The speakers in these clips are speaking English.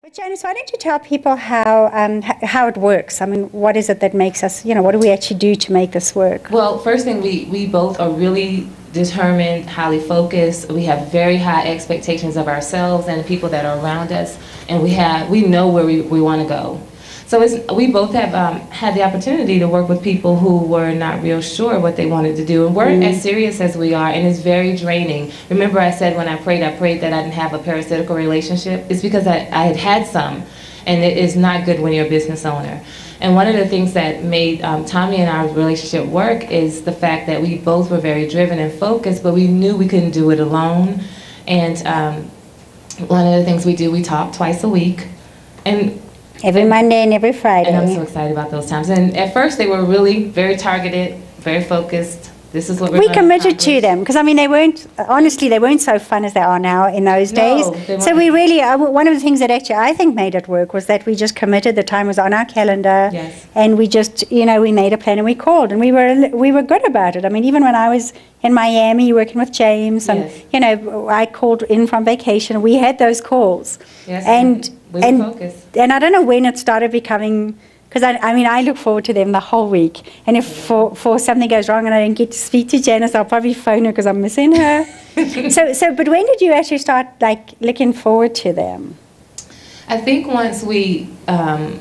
But Janice, why don't you tell people how it works? I mean, what is it that makes us, what do we actually do to make this work? Well, first thing, we both are really determined, highly focused. We have very high expectations of ourselves and the people that are around us, and we know where we want to go. So we both have had the opportunity to work with people who were not real sure what they wanted to do and weren't as serious as we are, and it's very draining. Remember I said when I prayed that I didn't have a parasitical relationship? It's because I had had some, and it is not good when you're a business owner. And one of the things that made Tommi and our relationship work is the fact that we both were very driven and focused, but we knew we couldn't do it alone. And one of the things we do, we talk twice a week. And every Monday and every Friday. And I'm so excited about those times. And at first they were really very targeted, very focused. This is what we committed to them, because I mean they weren't so fun as they are now in those days. So we really, one of the things that actually I think made it work was that we just committed. The time was on our calendar, and we just we made a plan and we called, and we were good about it. I mean, even when I was in Miami working with James, and I called in from vacation, we had those calls, and we were focused. And I don't know when it started becoming. Because I look forward to them the whole week. And if for something goes wrong and I don't get to speak to Janice, I'll probably phone her because I'm missing her. But when did you actually start looking forward to them? I think once we, at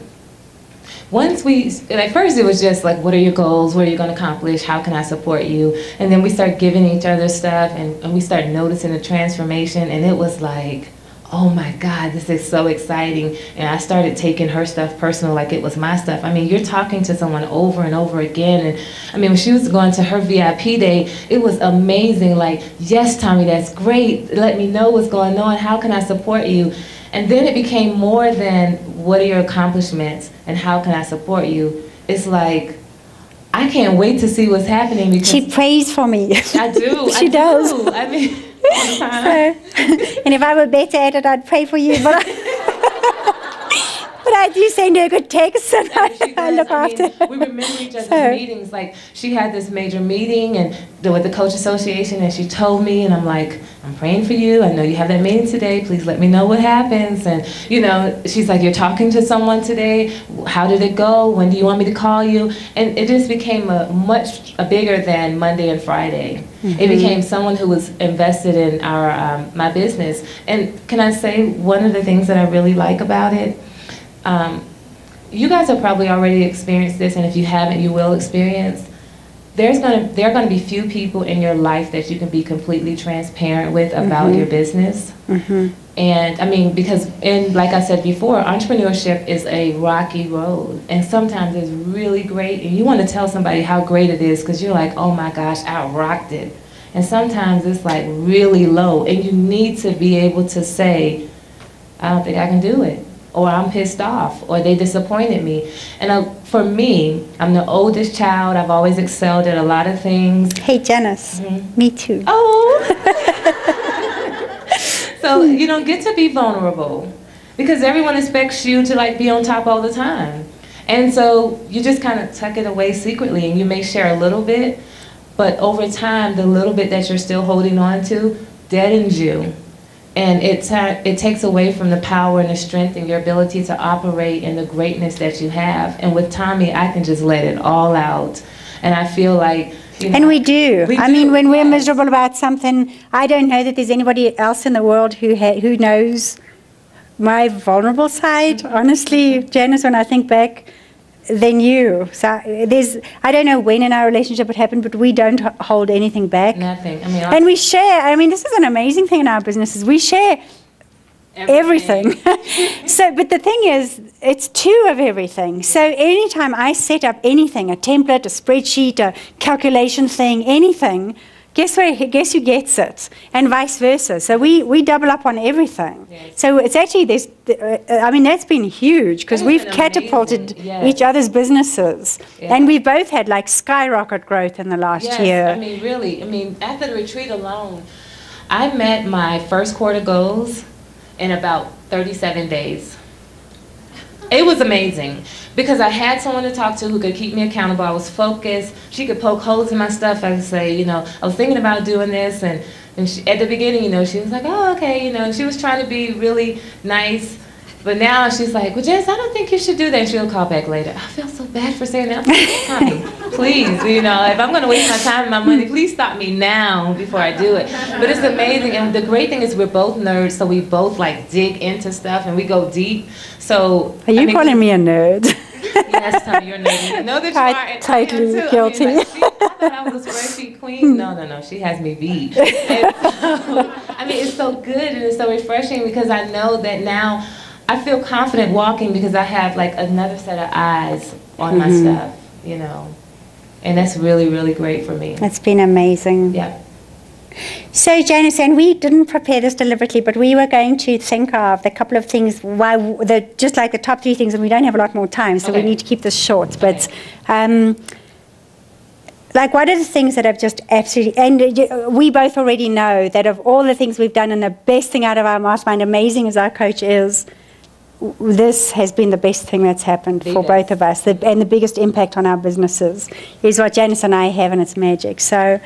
first it was just like, what are your goals? What are you going to accomplish? How can I support you? And then we started giving each other stuff, and we started noticing the transformation, and it was like, oh my God, this is so exciting. And I started taking her stuff personal like it was my stuff. I mean, you're talking to someone over and over again. And I mean, when she was going to her VIP day, it was amazing. Like, yes, Tommi, that's great. Let me know what's going on. How can I support you? And then it became more than what are your accomplishments and how can I support you? It's like, I can't wait to see what's happening. Because she prays for me. I do. She does. I mean, and if I were better at it, I'd pray for you. But I do send her a good text, and I look after her. We remember each other's meetings. Like, she had this major meeting with the Coach Association, and she told me, and I'm like, I'm praying for you. I know you have that meeting today. Please let me know what happens. And, she's like, you're talking to someone today. How did it go? When do you want me to call you? And it just became much bigger than Monday and Friday. It became someone who was invested in my business. And can I say, one of the things that I really like about it, you guys have probably already experienced this, and if you haven't, you will experience. There are going to be few people in your life that you can be completely transparent with about your business. And I mean, because like I said before, entrepreneurship is a rocky road, and sometimes it's really great, and you want to tell somebody how great it is because you're like, oh my gosh, I rocked it. And sometimes it's like really low, and you need to be able to say, I don't think I can do it, or I'm pissed off, or they disappointed me. And for me, I'm the oldest child. I've always excelled at a lot of things. Hey, Janice, me too. Oh! So you don't get to be vulnerable because everyone expects you to be on top all the time. And so you just kind of tuck it away secretly, and you may share a little bit, but over time, the little bit that you're still holding on to deadens you. And it takes away from the power and the strength and your ability to operate in the greatness that you have. And with Tommi, I can just let it all out. And I feel like, and we do. I mean, when we're miserable about something, I don't know that there's anybody else in the world who knows my vulnerable side. Honestly, Janice, when I think back, than you. So I don't know when in our relationship it happened, but we don't hold anything back. Nothing. I mean, and we share. I mean, this is an amazing thing in our businesses. We share everything. But the thing is, it's two of everything. So anytime I set up anything, a template, a spreadsheet, a calculation thing, anything, guess who gets it, and vice versa. So we double up on everything. Yes. So it's actually I mean, that's been huge because we've catapulted each other's businesses, and we both had skyrocket growth in the last year. I mean, really. I mean, after the retreat alone, I met my first quarter goals in about 37 days. It was amazing because I had someone to talk to who could keep me accountable. I was focused. She could poke holes in my stuff. I could say, I was thinking about doing this, and she, at the beginning, she was like, oh, okay, and she was trying to be really nice. But now she's like, well, Janice, I don't think you should do that. And she'll call back later. I feel so bad for saying that. I'm like, please, you know, if I'm going to waste my time and my money, please stop me now before I do it. But it's amazing. And the great thing is we're both nerds, so we both like dig into stuff and we go deep. So are you calling me a nerd? Yes, Tommi, you're a nerd. I know that you are. And totally I guilty. I thought I was a spreadsheet queen. No. She has me beat. And so, I mean, it's so good and it's so refreshing because I know that now I feel confident walking because I have like another set of eyes on my stuff, you know. And that's really, really great for me. It's been amazing. Yeah. So, Janice, and we didn't prepare this deliberately, but we were going to think of the couple of things, just like the top 3 things, and we don't have a lot more time, so we need to keep this short. But, like, what are the things that have just absolutely, and we both already know that of all the things we've done, and the best thing out of our mastermind, amazing as our coach is, this has been the best thing that's happened for both of us, and the biggest impact on our businesses is what Janice and I have, and it's magic. So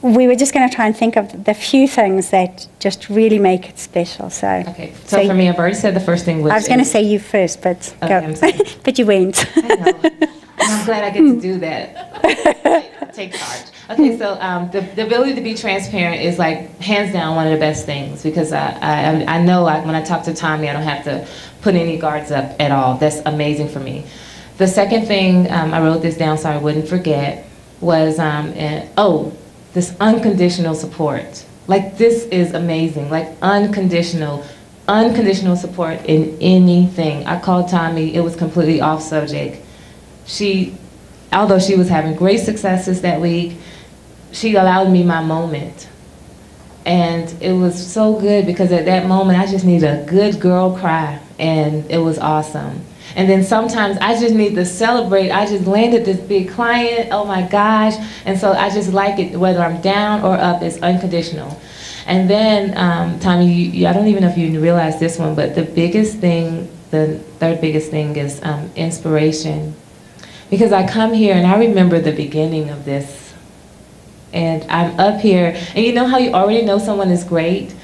we were just going to try and think of the few things that just really make it special. So, okay. So for me, I've already said the first thing. Which I was going to say you first, but okay, go. But you went. I know. And I'm glad I get to do that. Take charge. Okay, so the ability to be transparent is like hands down one of the best things because I know when I talk to Tommi, I don't have to put any guards up at all. That's amazing for me. The second thing, I wrote this down so I wouldn't forget, was this unconditional support. Like, this is amazing. Like, unconditional support in anything. I called Tommi, it was completely off subject. Although she was having great successes that week, she allowed me my moment. And it was so good because at that moment I just needed a good girl cry, and it was awesome. And then sometimes I just need to celebrate. I just landed this big client, oh my gosh. And so I just like it, whether I'm down or up, it's unconditional. And then, Tommi, I don't even know if you realize this one, but the biggest thing, the third biggest thing is inspiration. Because I come here and I remember the beginning of this. And I'm up here, and you know how you already know someone is great?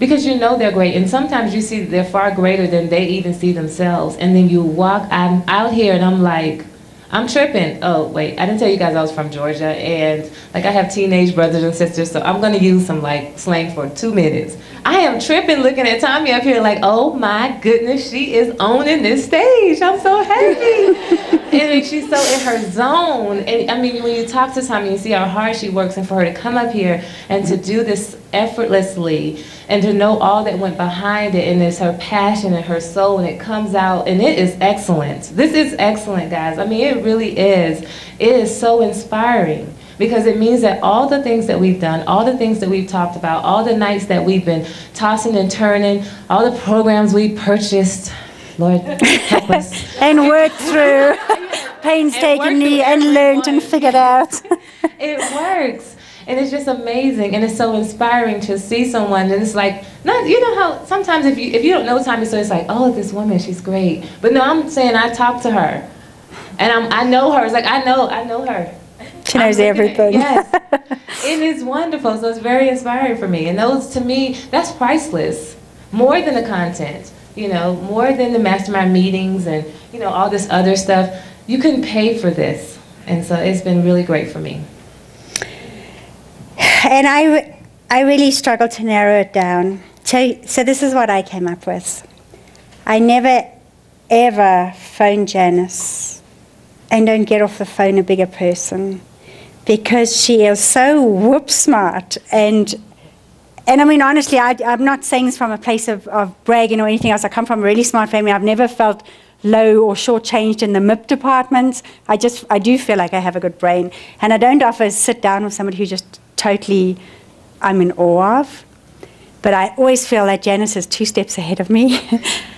Because you know they're great, and sometimes you see they're far greater than they even see themselves. And then you walk, I'm out here and I'm like, I'm tripping. Oh, wait, I didn't tell you guys I was from Georgia, and like I have teenage brothers and sisters, so I'm gonna use some like slang for 2 minutes. I am tripping looking at Tommi up here like, oh my goodness, she is owning this stage. I'm so happy. And she's so in her zone. And I mean, when you talk to Tommi, you see how hard she works, and for her to come up here and to do this effortlessly and to know all that went behind it, and it's her passion and her soul, and it comes out, and it is excellent. This is excellent, guys. I mean, it really is. It is so inspiring because it means that all the things that we've done, all the things that we've talked about, all the nights that we've been tossing and turning, all the programs we purchased, Lord, help us. And worked through painstakingly and learned and figured out. It works. And it's just amazing, and it's so inspiring to see someone, and it's like, not, you know how sometimes if you don't know Tommi, so it's like, oh, this woman, she's great. But no, I'm saying I talk to her, and I know her. It's like I know her. She knows everything. Yes, it is wonderful. So it's very inspiring for me, and those, to me, that's priceless. More than the content, you know, more than the mastermind meetings and you know all this other stuff. You couldn't pay for this, and so it's been really great for me. And I really struggled to narrow it down. So this is what I came up with. I never, ever phone Janice and don't get off the phone a bigger person because she is so whoop smart. And I mean, honestly, I'm not saying this from a place of bragging or anything else. I come from a really smart family. I've never felt low or shortchanged in the MIP department. I do feel like I have a good brain. And I don't often sit down with somebody who just totally I'm in awe of. But I always feel that Janice is 2 steps ahead of me.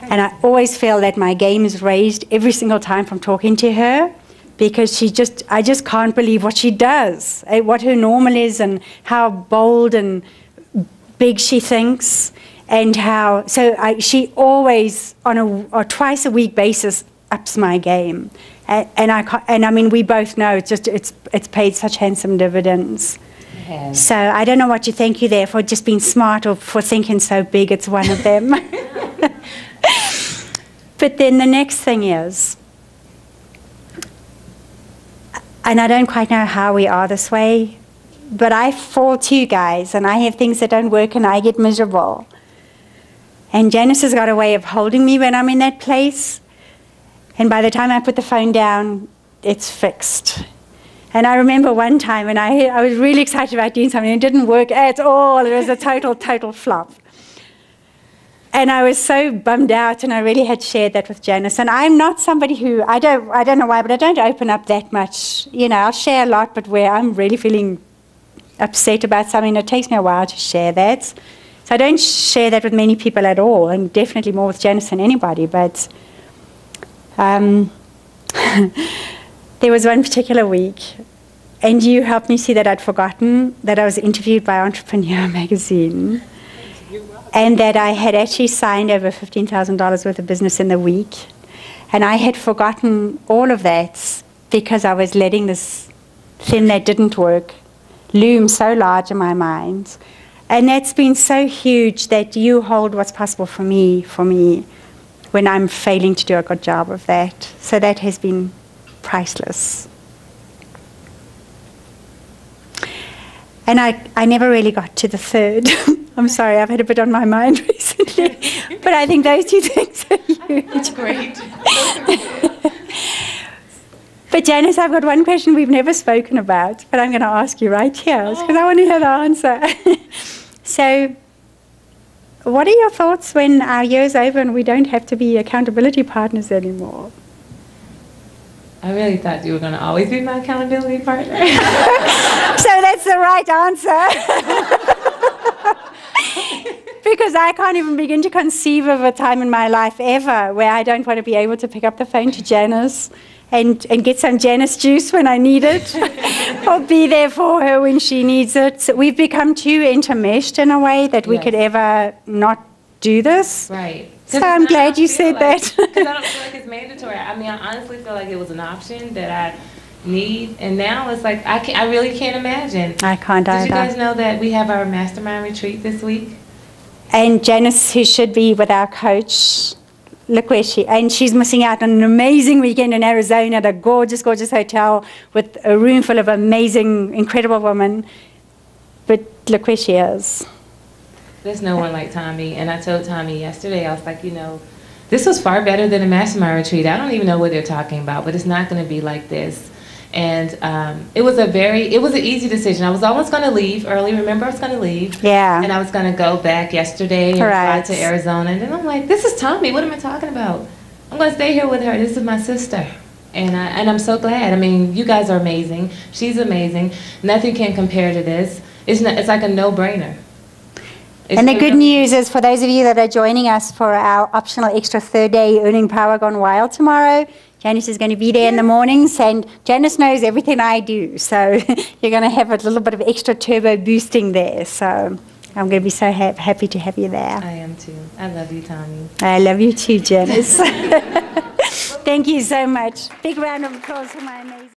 And I always feel that my game is raised every single time from talking to her because I just can't believe what she does, what her normal is and how bold and big she thinks and how, she always on a twice a week basis ups my game. And I mean, we both know it's paid such handsome dividends. So I don't know what to thank you there for just being smart or for thinking so big. It's one of them. But then the next thing is, and I don't quite know how we are this way, but I fall too, guys, and I have things that don't work and I get miserable. And Janice has got a way of holding me when I'm in that place. And by the time I put the phone down, it's fixed. And I remember one time when I was really excited about doing something, and it didn't work at all. It was a total flop. And I was so bummed out, and I really had shared that with Janice. And I'm not somebody who, I don't know why, but I don't open up that much. You know, I'll share a lot, but where I'm really feeling upset about something, it takes me a while to share that. So I don't share that with many people at all, and definitely more with Janice than anybody. But there was one particular week, and you helped me see that I'd forgotten that I was interviewed by Entrepreneur magazine, and that I had actually signed over $15,000 worth of business in the week. And I had forgotten all of that because I was letting this thing that didn't work loom so large in my mind. And that's been so huge that you hold what's possible for me when I'm failing to do a good job of that. So that has been priceless. And I never really got to the third. I'm sorry, I've had a bit on my mind recently. But I think those two things are huge. That's great. But Janice, I've got one question we've never spoken about, but I'm going to ask you right here, because I want to hear the answer. So, what are your thoughts when our year's over and we don't have to be accountability partners anymore? I really thought you were going to always be my accountability partner. So that's the right answer. Because I can't even begin to conceive of a time in my life ever where I don't want to be able to pick up the phone to Janice and get some Janice juice when I need it, or be there for her when she needs it. So we've become too intermeshed in a way that we could ever not do this. Right. So I'm glad you said that. Because I don't feel like it's mandatory. I mean, I honestly feel like it was an option that I need, and now it's like I really can't imagine. I can't either. Did you guys know that we have our mastermind retreat this week? And Janice, who should be with our coach, look where she's missing out on an amazing weekend in Arizona at a gorgeous, gorgeous hotel with a room full of amazing, incredible women. But look where she is. There's no one like Tommi. And I told Tommi yesterday, I was like, you know, this was far better than a mastermind retreat. I don't even know what they're talking about, but it's not going to be like this. And it was an easy decision. I was almost going to leave early. Remember, I was going to leave. Yeah. And I was going to go back yesterday and fly to Arizona. And then I'm like, this is Tommi. What am I talking about? I'm going to stay here with her. This is my sister. And I'm so glad. I mean, you guys are amazing. She's amazing. Nothing can compare to this. It's like a no-brainer. And the good news is, for those of you that are joining us for our optional extra third day Earning Power Gone Wild tomorrow, Janice is going to be there in the mornings, and Janice knows everything I do, so you're going to have a little bit of extra turbo boosting there. So I'm going to be so happy to have you there. I am too. I love you, Tommi. I love you too, Janice. Thank you so much. Big round of applause for my amazing